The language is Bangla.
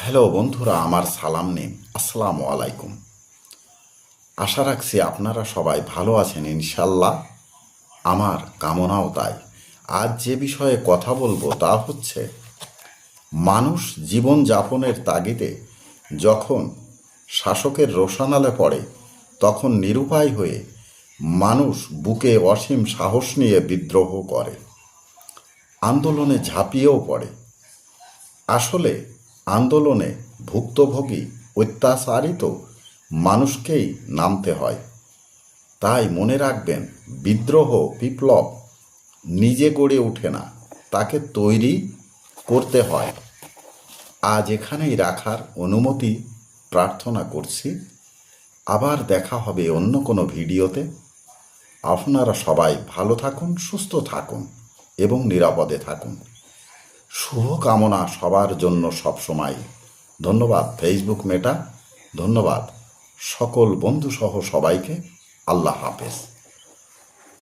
হ্যালো বন্ধুরা, আমার সালাম নিন। আসসালামু আলাইকুম। আশা রাখছি আপনারা সবাই ভালো আছেন ইনশাল্লাহ। আমার কামনাও তাই। আজ যে বিষয়ে কথা বলবো তা হচ্ছে মানুষ জীবন যাপনের তাগিদে যখন শাসকের রোষানলে পড়ে তখন নিরুপায় হয়ে মানুষ বুকে অসীম সাহস নিয়ে বিদ্রোহ করে, আন্দোলনে ঝাঁপিয়েও পড়ে। আসলে আন্দোলনে ভুক্তভোগী অত্যাচারিত মানুষকেই নামতে হয়। তাই মনে রাখবেন, বিদ্রোহ বিপ্লব নিজে গড়ে ওঠে না, তাকে তৈরি করতে হয়। আজ এখানেই রাখার অনুমতি প্রার্থনা করছি। আবার দেখা হবে অন্য কোনো ভিডিওতে। আপনারা সবাই ভালো থাকুন, সুস্থ থাকুন এবং নিরাপদে থাকুন। শুভকামনা সবার জন্য সবসময়। ধন্যবাদ ফেসবুক মেটা, ধন্যবাদ সকল বন্ধুসহ সবাইকে। আল্লাহ হাফেজ।